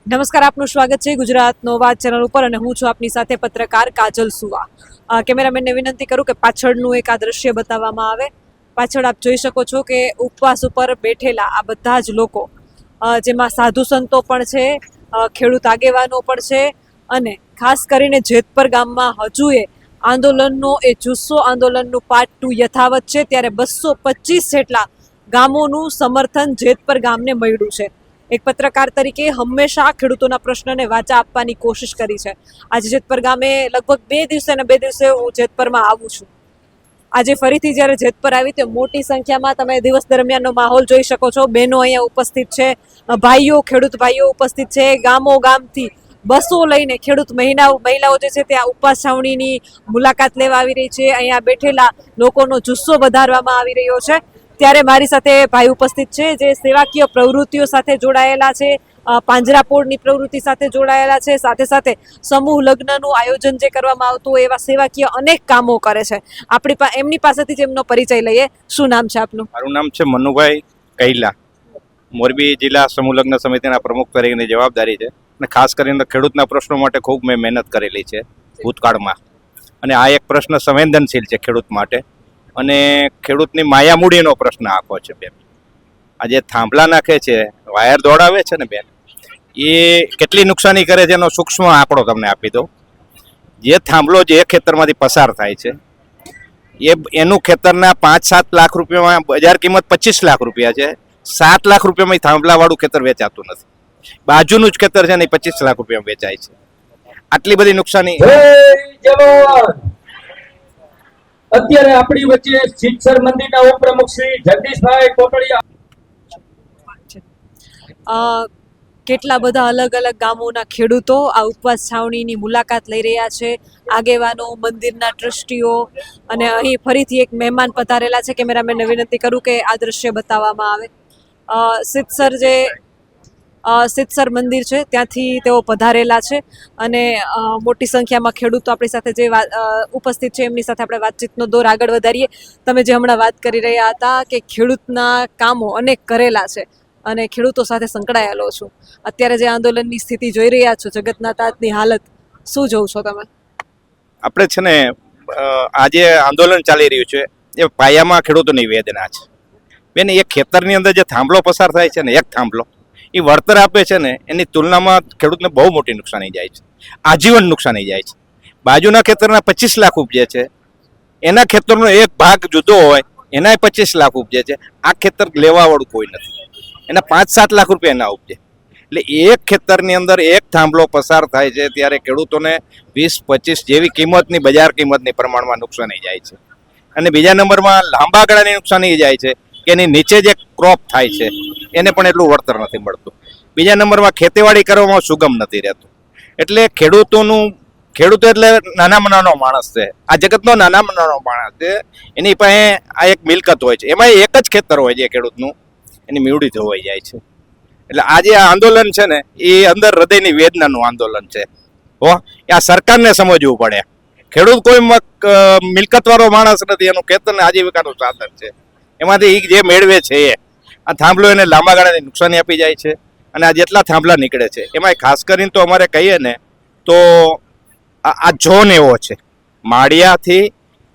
નમસ્કાર, આપનું સ્વાગત છે ગુજરાત નોવા ચેનલ ઉપર અને હું છું આપની સાથે પત્રકાર કાજલ સુવા. કેમેરામેનને વિનંતી કરું કે પાછળનું એક આ દ્રશ્ય બતાવવામાં આવે. પાછળ આપ જોઈ શકો છો કે ઉપવાસ ઉપર બેઠેલા આ બધા જ લોકો, જેમાં સાધુ સંતો પણ છે, ખેડૂત આગેવાનો પણ છે અને ખાસ કરીને જેતપર ગામમાં હજુ આંદોલનનો જુસ્સો, આંદોલનનું પાર્ટ 2 યથાવત છે. ત્યારે 225 જેટલા ગામોનું સમર્થન જેતપર ગામને મળ્યું છે. એક પત્રકાર તરીકે હંમેશા ખેડૂતોના પ્રશ્નને વાચા આપવાની કોશિશ કરી છે. આજે જેતપર ગામે લગભગ 2 દિવસે હું જેતપરમાં આવું છું. આજે ફરીથી જ્યારે જેતપર આવી તો મોટી સંખ્યામાં તમે દિવસ દરમિયાનનો માહોલ જોઈ શકો છો. બહેનો અહીંયા ઉપસ્થિત છે, ભાઈઓ, ખેડૂત ભાઈઓ ઉપસ્થિત છે. ગામો ગામથી બસો લઈને ખેડૂત મહિલાઓ જે છે ત્યાં ઉપવાસ છાવણીની મુલાકાત લેવા આવી રહી છે. અહીંયા બેઠેલા લોકોનો જુસ્સો વધારવામાં આવી રહ્યો છે. ત્યારે મારી સાથે ભાઈ ઉપસ્થિત છે જે સેવાકીય પ્રવૃત્તિઓ સાથે જોડાયેલા છે, પાંજરાપોળની પ્રવૃત્તિ સાથે જોડાયેલા છે, સાથે સાથે સમૂહ લગ્નનું આયોજન જે કરવામાં આવતું હોય એવા સેવાકીય અનેક કામો કરે છે. એમની પાસેથી જ એમનો પરિચય લઈએ. શું નામ છે આપનું? મારું નામ છે મનુભાઈ કૈલા. મોરબી જિલ્લા સમૂહ લગ્ન સમિતિના પ્રમુખ તરીકેની જવાબદારી છે અને ખાસ કરીને ખેડૂતના પ્રશ્નો માટે ખૂબ મેં મહેનત કરેલી છે ભૂતકાળમાં. અને આ એક પ્રશ્ન સંવેદનશીલ છે ખેડૂત માટે અને ખેડૂતની માયામૂડીનો પ્રશ્ન આખો છે બેન. આ જે થાંભલા નાખે છે, વાયર દોડાવે છે ને બેન, એ કેટલી નુકસાની કરે છે એનો સૂક્ષ્મ આંકડો તમને આપી દઉં. જે થાંભલો જે ખેતરમાંથી પસાર થાય છે એનું ખેતરના 5-7 લાખ રૂપિયામાં બજાર કિંમત 25 લાખ રૂપિયા છે. 7 લાખ રૂપિયામાં થાંભલાવાળું ખેતર વેચાતું નથી. બાજુનું જ ખેતર છે ને 25 લાખ રૂપિયા વેચાય છે. આટલી બધી નુકસાની. અત્યારે આપણી વચ્ચે સિદ્ધસર મંદિરના ઉપપ્રમુખ શ્રી જગદીશભાઈ કોટડિયા. કેટલા બધા અલગ અલગ ગામોના ખેડૂતો આ ઉપવાસ છાવણીની મુલાકાત લઈ રહ્યા છે, આગેવાનો, મંદિરના ટ્રસ્ટીઓ અને અહીં ફરીથી એક મહેમાન પધારેલા છે. કેમેરામેનને વિનંતી કરું કે આ દ્રશ્ય બતાવવામાં આવે. સિદ્ધસર મંદિર છે ત્યાંથી તેઓ પધારેલા છે અને મોટી સંખ્યામાં ખેડૂતો આપણી સાથે જે ઉપસ્થિત છે એમની સાથે આપણે વાતચીતનો દોર આગળ વધારીએ. તમે જે હમણાં વાત કરી રહ્યા હતા કે ખેડૂતના કામો અનેક કરેલા છે અને ખેડૂતો સાથે સંકળાયેલો છું, અત્યારે જે આંદોલનની સ્થિતિ જોઈ રહ્યા છો, જગતના તાતની હાલત, શું જોઉં છો તમે? આપણે છે ને આજે આંદોલન ચાલી રહ્યું છે એ પાયામાં ખેડૂતોની વેદના છે બેન. એ ખેતરની અંદર જે થાંભલો પસાર થાય છે ને, એક થાંભલો એ વળતર આપે છે ને, એની તુલનામાં ખેડૂતને બહુ મોટી નુકસાની જાય છે, આજીવન નુકસાની જાય છે. બાજુના ખેતરના 25 લાખ ઉપજે છે, એના ખેતરનો એક ભાગ જુદો હોય એના 25 લાખ ઉપજે છે. આ ખેતર લેવાવાળું કોઈ નથી, એના 5-7 લાખ રૂપિયા એના ઉપજે. એટલે એક ખેતરની અંદર એક થાંભલો પસાર થાય છે ત્યારે ખેડૂતોને 20-25 જેવી કિંમતની, બજાર કિંમતની પ્રમાણમાં નુકસાની જાય છે. અને બીજા નંબરમાં લાંબા ગાળાની નુકસાની જાય છે કે એની નીચે જે ક્રોપ થાય છે એને પણ એટલું વળતર નથી મળતું. બીજા નંબરમાં ખેતીવાડી કરવામાં સુગમ નથી રહેતું. એટલે ખેડૂત એટલે નાનામાં નાનો માણસ છે, આ જગતનો નાનામાં નાનો માણસ છે. એની પાસે આ એક મિલકત હોય છે, એમાં એક જ ખેતર હોય છે ખેડૂતનું, એની મીવડી ધોવાઈ જાય છે. એટલે આજે આ આંદોલન છે ને એ અંદર હૃદયની વેદનાનું આંદોલન છે. આ સરકારને સમજવું પડે. ખેડૂત કોઈ મિલકતવાળો માણસ નથી, એનું ખેતરને આજીવિકાનું સાધન છે. એમાંથી જે મેળવે છે એ આ થાંભલો એને લાંબા ગાળાની નુકસાની આપી જાય છે. અને આ જેટલા થાંભલા નીકળે છે એમાં ખાસ કરીને તો અમારે કહીએ ને તો આ ઝોન એવો છે, માળિયાથી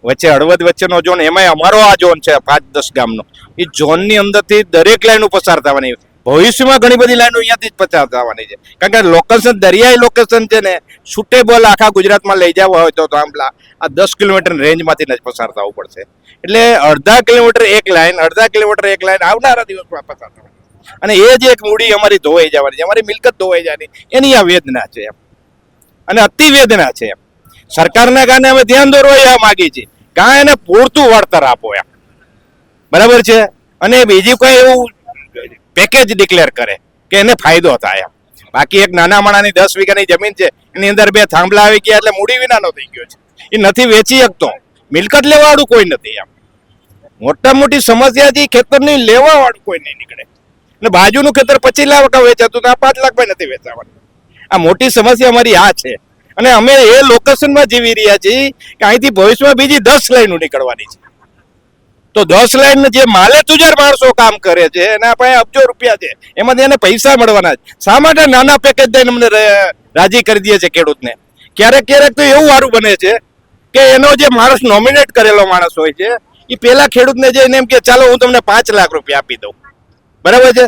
વચ્ચે હળવદ વચ્ચેનો ઝોન, એમાંય અમારો આ ઝોન છે 5-10 ગામનો. એ ઝોનની અંદરથી દરેક લાઈનો પસાર થવાની, ભવિષ્યમાં ઘણી બધી લાઈનો અહીંયાથી જ પસાર થવાની છે. કારણ કે લોકેશન, દરિયાઈ લોકેશન છે ને, સુટેબલ આખા ગુજરાતમાં લઈ જવા હોય તો થાંભલા આ 10 કિલોમીટર રેન્જમાંથી જ પસાર થવું પડશે. એટલે અડધા કિલોમીટર એક લાઈન આવનારા દિવસમાં પસાર થવાની. અને એ જે એક મૂડી અમારી ધોવાઈ જવાની છે, અમારી મિલકત ધોવાઈ જવાની, એની આ વેદના છે એમ. અને અતિ વેદના છે એમ. સરકારના કારણે અમે ધ્યાન દોરવા માંગી છીએ, કાં એને પૂરતું વળતર આપો એમ, બરાબર છે. અને બીજી કોઈ એવું પેકેજ ડિક્લેર કરે કે એને ફાયદો થાય. બાકી એક નાના માણાની 10 વીઘાની જમીન છે, એની અંદર 2 થાંભલા આવી ગયા એટલે મૂડી વિનાનો થઈ ગયો છે. એ નથી વેચી શકતો, મિલકત લેવાવાળું કોઈ નથી એમ. મોટા મોટી સમસ્યા છે, ખેતરની લેવાવાળું કોઈ નહીં નીકળે. અને બાજુનું ખેતર 25 લાખ વેચાતું, 5 લાખમાં નથી વેચાવાનું. આ મોટી સમસ્યા અમારી આ છે. અને અમે એ લોકેશનમાં જીવી રહ્યા છીએ કે અહીંથી ભવિષ્યમાં બીજી 10 લાઈનો નીકળવાની છે. તો 10 લાઈન જે માલે તુજાર માણસો કામ કરે છે એના પાસે અબજો રૂપિયા છે, એમાંથી એને પૈસા મળવાના છે. શા માટે નાના પેકેજ દઈને અમને રાજી કરી દે છે ખેડૂતને? ક્યારેક ક્યારેક તો એવું સારું બને છે કે એનો જે માણસ નોમિનેટ કરેલો માણસ હોય છે એ પેલા ખેડૂતને જઈને એમ કે ચાલો હું તમને 5 લાખ રૂપિયા આપી દઉં, બરાબર છે.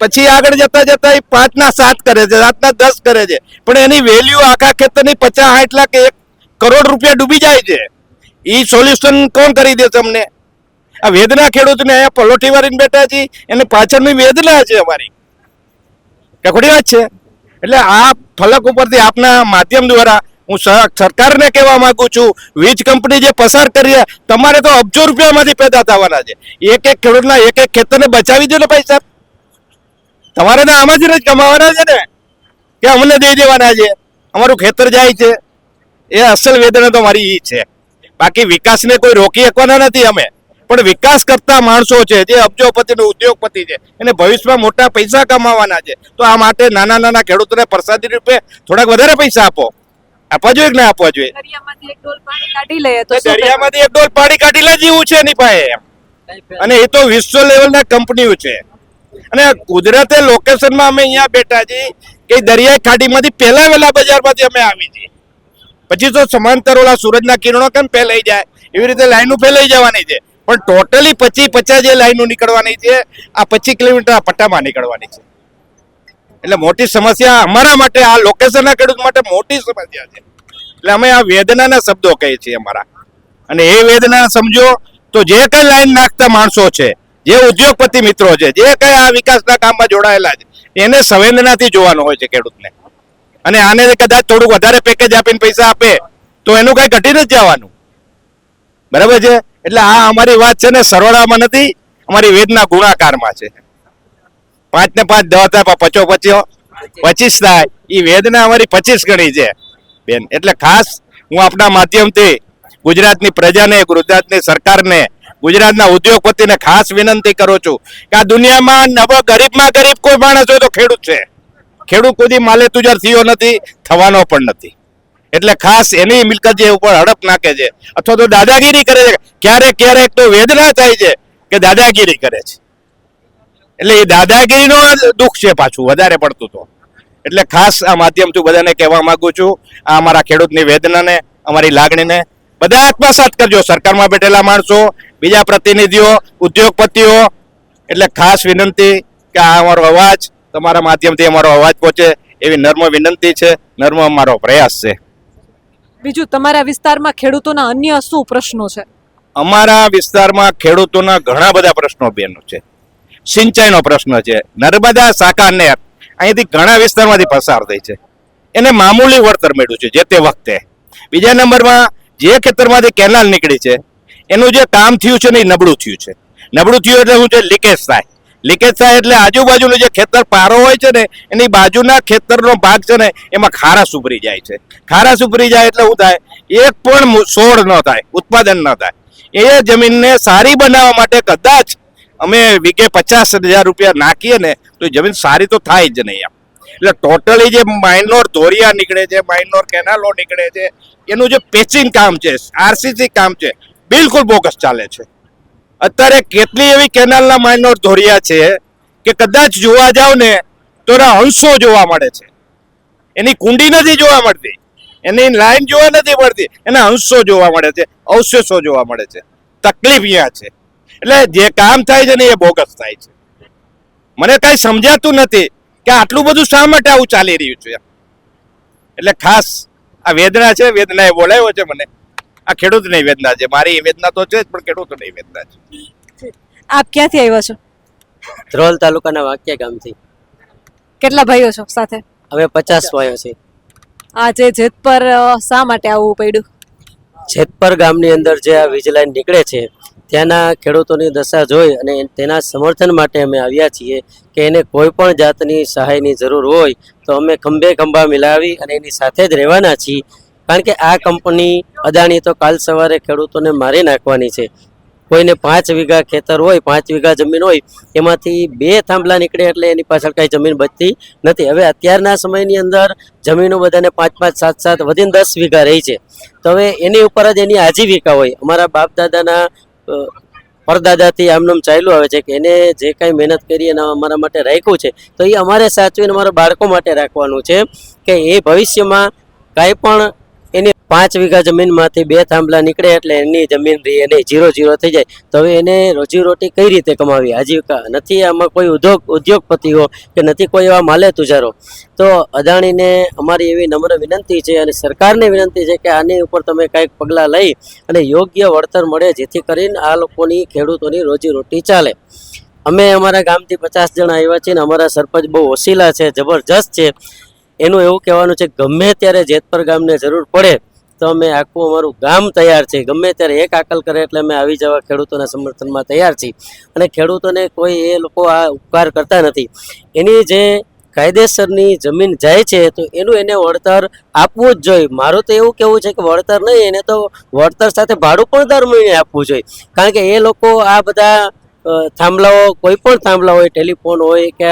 પછી આગળ જતા જતા એ 5 ના 7 કરે છે, 7 ના 10 કરે છે, પણ એની વેલ્યુ આખા ખેતરની 50-60 લાખ 1 કરોડ રૂપિયા ડૂબી જાય છે. એ સોલ્યુશન કોણ કરી દે તમને? આ વેદના ખેડૂતને અહીંયા પલોઠી વાળીને બેઠા છીએ, એને પાછળની વેદના છે અમારી, કે ખોટી વાત છે. એટલે આ ફલક ઉપરથી આપના માધ્યમ દ્વારા હું સરકારને કહેવા માંગુ છું, વીજ કંપની જે પસાર કરી તમારે તો અબજો રૂપિયામાંથી પેદા થવાના છે. એક એક ખેડૂતના એક એક ખેતરને બચાવી દો ને ભાઈ સાહેબ. તમારે તો આમાંથી જ કમાવાના છે ને, કે અમને દઈ દેવાના છે, અમારું ખેતર જાય છે. એ અસલ વેદના તો મારી એ છે. બાકી વિકાસને કોઈ રોકી શકવાના નથી અમે, પણ વિકાસ કરતા માણસો છે જે અબજોપતિ નો ઉદ્યોગપતિ છે, એને ભવિષ્યમાં મોટા પૈસા કમાવાના છે. તો આ માટે નાના નાના ખેડૂતોને પ્રસાદી રૂપે થોડાક વધારે પૈસા આપવા જોઈએ કે ના આપવા જોઈએ? દરિયામાંથી એક ડોલ પાણી કાઢી લઈએ તો શું દરિયામાંથી એક ડોલ પાણી કાઢી લે જેવું છે એની પાસે. અને એ તો વિશ્વ લેવલના કંપનીઓ છે. અને કુદરતે લોકેશનમાં અમે અહીંયા બેઠા છીએ કે દરિયાઈ ખાડીમાંથી પહેલા વેલા બજારમાંથી અમે આવી છીએ. પછી તો સમાંતર ઓલા સૂરજના કિરણો કેમ ફેલાઈ જાય એવી રીતે લાઈનો ફેલાઈ જવાની છે. પણ ટોટલી 50 જે લાઈનો નીકળવાની છે, આ 25 કિલોમીટર પટ્ટામાં નીકળવાની છે. એટલે મોટી સમસ્યા અમારા માટે, આ લોકેશનના ખેડૂત માટે મોટી સમસ્યા છે. એટલે અમે આ વેદનાના શબ્દો કહીએ છીએ અમારા. અને એ વેદના સમજો તો જે કઈ લાઈન નાખતા માણસો છે, જે ઉદ્યોગપતિ મિત્રો છે, જે કઈ આ વિકાસના કામમાં જોડાયેલા છે, એને સંવેદનાથી જોવાનું હોય છે ખેડૂતને. અને આને કદાચ થોડુંક વધારે પેકેજ આપીને પૈસા આપે તો એનું કઈ ઘટી નથી જવાનું, બરાબર છે. એટલે આ અમારી વાત છે ને સરવાળામાં નથી, અમારી વેદના ગુણાકારમાં છે. 5 ને 5 10 થાય, 25 25 થાય, એ વેદના અમારી 25 ગણી છે બેન. એટલે ખાસ હું આપના માધ્યમથી ગુજરાતની પ્રજાને, ગુજરાતની સરકારને, ગુજરાતના ઉદ્યોગપતિને ખાસ વિનંતી કરું છું કે આ દુનિયામાં ગરીબમાં ગરીબ કોઈ માણસ હોય તો ખેડૂત છે. ખેડૂત કોઈ માલે તુજાર થયો નથી, થવાનો પણ નથી. એટલે ખાસ એની મિલકત જે ઉપર હડપ નાખે છે અથવા તો દાદાગીરી કરે છે, ક્યારેક ક્યારેક તો વેદના થાય છે કે દાદાગીરી કરે છે. એટલે એ દાદાગીરીનો દુઃખ છે પાછું વધારે પડતું તો. એટલે ખાસ આ માધ્યમથી બધાને કહેવા માંગુ છું, આ અમારા ખેડૂતની વેદનાને, અમારી લાગણીને બધા આત્મસાત કરજો. સરકારમાં બેઠેલા માણસો, બીજા પ્રતિનિધિઓ, ઉદ્યોગપતિઓ. એટલે ખાસ વિનંતી કે આ અમારો અવાજ તમારા માધ્યમથી અમારો અવાજ પહોંચે એવી નર્મ વિનંતી છે, નર્મ અમારો પ્રયાસ છે. બીજું તમારા વિસ્તારમાં ખેડૂતોના અન્ય શું પ્રશ્નો છે? અમારા વિસ્તારમાં ખેડૂતોના ઘણા બધા પ્રશ્નો બેનો છે. સિંચાઈનો પ્રશ્ન છે. નર્મદા શાખા નહેર અહીંથી ઘણા વિસ્તારમાંથી પસાર થઈ છે, એને મામૂલી વળતર મળ્યું છે જે તે વખતે. બીજા નંબરમાં જે ખેતરમાંથી કેનાલ નીકળી છે એનું જે કામ થયું છે ને એ નબળું થયું છે. નબળું થયું એટલે શું છે? લીકેજ થાય. લીકેજ થાય એટલે આજુબાજુનું જે ખેતર પારો હોય છે ને એની બાજુના ખેતરનો ભાગ છે ને એમાં ખારાશ ઉભરી જાય છે. ખારાશ ઉભરી જાય એટલે શું થાય? એક પણ છોડ ન થાય, ઉત્પાદન ન થાય. એ જમીનને સારી બનાવવા માટે કદાચ અમે વીઘે 50,000 રૂપિયા નાખીએ ને તો જમીન સારી તો થાય જ નહીં. એટલે ટોટલી જે માઇનોર ધોરિયા નીકળે છે, માઇનોર કેનાલો નીકળે છે, એનું જે પેચિંગ કામ છે, આરસીસી કામ છે, બિલકુલ બોગસ ચાલે છે. અત્યારે કેટલી એવી કેનાલના માઇનોર ધોરિયા છે કે કદાચ જોવા જાવ ને તો એના અંશો જોવા મળે છે. એની કુંડી નથી જોવા મળતી, એની લાઈન જોવા નથી મળતી, એના અંશો જોવા મળે છે, અવશેષો જોવા મળે છે. તકલીફ અહીંયા છે. એટલે જે કામ થાય છે ને એ બોગસ થાય છે. મને કઈ સમજાતું નથી કે આટલું બધું શા માટે આવું ચાલી રહ્યું છે. એટલે ખાસ આ વેદના છે, વેદના એ બોલાવ્યો છે મને. આ ખેડૂતની વેદના છે, મારી વેદના તો છે જ, પણ ખેડૂતોની વેદના છે. આપ ક્યાંથી આવ્યા છો? ધ્રોલ તાલુકાના વાક્યા ગામથી. કેટલા ભાઈઓ છો સાથે? હવે 50 વાયો છે. આજે જેતપર શા માટે આવવું પડ્યું? જેતપર ગામની અંદર જે આ વીજ લાઈન નીકળે છે ત્યાંના ખેડૂતોની દશા જોઈ અને તેના સમર્થન માટે અમે આવ્યા છીએ કે એને કોઈ પણ જાતની સહાયની જરૂર હોય તો અમે ખંભે ખંભા મિલાવી અને એની સાથે જ રહેવાના છીએ. કારણ કે આ કંપની અદાણી તો કાલ સવારે ખેડૂતોને મારી નાખવાની છે. કોઈને 5 વીઘા ખેતર હોય, 5 વીઘા જમીન હોય, એમાંથી 2 થાંભલા નીકળે એટલે એની પાછળ કાંઈ જમીન બચતી નથી. હવે અત્યારના સમયની અંદર જમીનો બધાને 5-5, 7-7 વધીને 10 વીઘા રહી છે. તો હવે એની ઉપર જ એની આજીવિકા હોય. અમારા બાપ દાદાના પરદાદાથી આમનામ ચાલ્યું આવે છે કે એને જે કાંઈ મહેનત કરી અને અમારા માટે રાખ્યું છે તો એ અમારે સાચવીને અમારા બાળકો માટે રાખવાનું છે કે એ ભવિષ્યમાં કાંઈ પણ એની 5 વીઘા જમીનમાંથી 2 થાંભલા નીકળે એટલે એની જમીન રહી એને 0-0 થઈ જાય તો હવે એને રોજીરોટી કઈ રીતે કમાવી આજીવિકા નથી આમાં કોઈ ઉદ્યોગપતિઓ કે નથી કોઈ એવા માલે તુજારો તો અદાણીને અમારી એવી નમ્ર વિનંતી છે અને સરકારને વિનંતી છે કે આની ઉપર તમે કંઈક પગલાં લઈ અને યોગ્ય વળતર મળે જેથી કરીને આ લોકોની ખેડૂતોની રોજીરોટી ચાલે અમે અમારા ગામથી 50 જણા આવ્યા છીએ અને અમારા સરપંચ બહુ હોશિયાર છે જબરજસ્ત છે એનું એવું કહેવાનું છે ગમે ત્યારે જેતપર ગામને જરૂર પડે તો અમે આખું અમારું ગામ તૈયાર છે ગમે ત્યારે એક આકલ કરે એટલે અમે આવી જવા ખેડૂતોના સમર્થનમાં તૈયાર છીએ અને ખેડૂતોને કોઈ એ લોકો આ ઉપકાર કરતા નથી એની જે કાયદેસરની જમીન જાય છે તો એનું એને વળતર આપવું જ જોઈએ મારું તો એવું કહેવું છે કે વળતર નહીં એને તો વળતર સાથે ભાડું પણ દર મહિને આપવું જોઈએ કારણ કે એ લોકો આ બધા થાંભલાઓ કોઈ પણ થાંભલા હોય ટેલિફોન હોય કે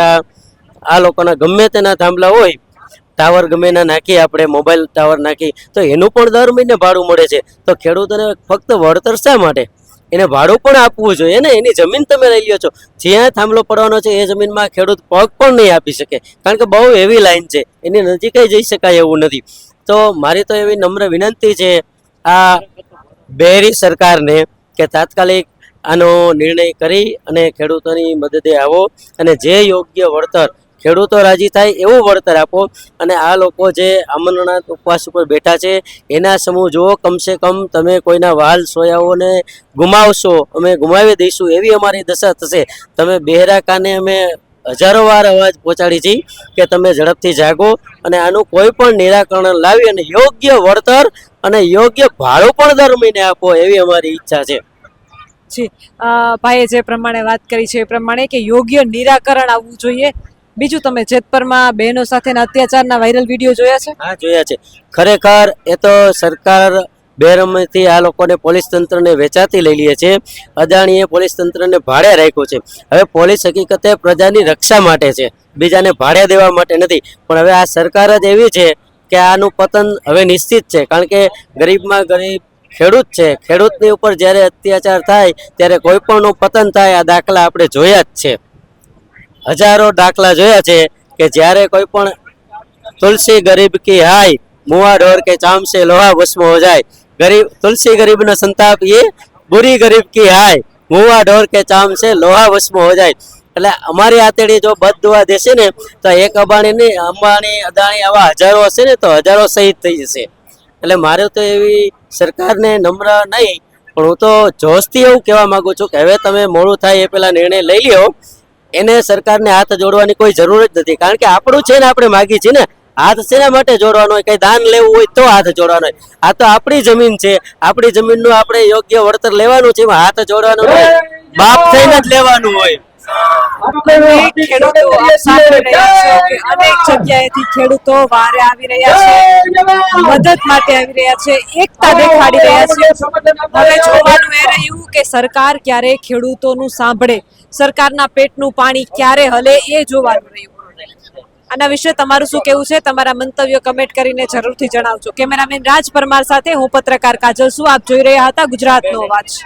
આ લોકોના ગમે તેના થાંભલા હોય ટાવર ગમે ના નાખી આપણે મોબાઈલ ટાવર નાખી તો એનું પણ દર મહિને ભાડું મળે છે તો ખેડૂતોને ફક્ત વળતર શા માટે એને ભાડું પણ આપવું જોઈએ ને એની જમીન તમે લઈ લ્યો છો જ્યાં થાંભલો પડવાનો છે એ જમીનમાં ખેડૂત પગ પણ નહીં આપી શકે કારણ કે બહુ એવી લાઈન છે એની નજીક જઈ શકાય એવું નથી તો મારી તો એવી નમ્ર વિનંતી છે આ બેરી સરકારને કે તાત્કાલિક આનો નિર્ણય કરી અને ખેડૂતોની મદદે આવો અને જે યોગ્ય વળતર ખેડૂતો રાજી થાય એવું વળતર આપો અને આ લોકો જે અમરનાથ ઉપવાસ ઉપર બેઠા છે એના સમૂહ જુઓ કમસે કમ તમે કોઈના વાલ સોયાઓને ગુમાવશો અમે ગુમાવી દઈશું એવી અમારી દશા થશે તમે બહેરા કાને અમે હજારો વાર અવાજ પહોંચાડી છે કે તમે ઝડપથી જાગો અને આનું કોઈ પણ નિરાકરણ લાવી અને યોગ્ય વળતર અને યોગ્ય ભાડું પણ દર મહિને આપો એવી અમારી ઈચ્છા છે જી ભાઈએ જે પ્રમાણે વાત કરી છે એ પ્રમાણે કે યોગ્ય નિરાકરણ આવવું જોઈએ બીજું તમે જેતપરમાં બહેનો સાથેના અત્યાચારના વાયરલ વિડીયો જોયા છે હા જોયા છે ખરેખર એ તો સરકાર બેરમથી આ લોકોને પોલીસ તંત્રને વેચાતી લઈ લે છે અદાણીએ પોલીસ તંત્રને ભાડે રાખ્યું છે હવે પોલીસ હકીકતે પ્રજાની રક્ષા માટે છે બીજાને ભાડે દેવા માટે નથી પણ હવે આ સરકાર જ એવી છે કે આનું પતન હવે નિશ્ચિત છે કારણ કે ગરીબમાં ગરીબ ખેડૂત છે ખેડૂતની ઉપર જ્યારે અત્યાચાર થાય ત્યારે કોઈ પણનું પતન થાય આ દાખલા આપણે જોયા જ છે હજારો દાખલા જોયા છે કે જ્યારે કોઈ પણ તુલસી ગરીબ કી હાય મુआ ढोर के चाम से लोहा भस्म हो जाए गरीब तुलसी गरीब न संताप ये बुरी गरीब की हाय मुआ ढोर के चाम से लोहा भस्म हो जाए એટલે અમારી આતેડી જો બદદુઆ દેશે ને તો એક અંબાણી અદાણી આવા હજારો હશે ને તો હજારો શહીદ થઈ જશે એટલે મારે તો એવી સરકારને નમ્ર નહીં પણ હું તો જોશથી એવું કહેવા માંગુ છું કે હવે તમે મોડું થાય એ પહેલા નિર્ણય લઈ લ્યો એને સરકારને હાથ જોડવાની કોઈ જરૂર જ નથી કારણ કે આપણું છે ને આપણે માગી છીએ ને હાથ શેના માટે જોડવાનો હોય કઈ દાન લેવું હોય તો હાથ જોડવાનો હોય આ તો આપણી જમીન છે આપણી જમીનનું આપણે યોગ્ય વળતર લેવાનું છે એમાં હાથ જોડવાનું હોય બાપ થઈને જ લેવાનું હોય ખેડૂતો આપ સાંભળી રહ્યા છો કે અનેક જગ્યાએથી ખેડૂતો વારે આવી રહ્યા છે મદદ માટે આવી રહ્યા છે એકતા દેખાડી રહ્યા છે હવે જોવાનું એ રહ્યું કે સરકાર ક્યારે ખેડૂતોનું સાંભળે સરકારના પેટનું પાણી ક્યારે હલે એ જોવાનું રહ્યું આના વિશે તમારું શું કહેવું છે તમારા મંતવ્યો કમેન્ટ કરીને જરૂરથી જણાવજો કેમેરામેન રાજ પરમાર સાથે હું પત્રકાર કાજલ છું આપ જોઈ રહ્યા હતા ગુજરાતનો અવાજ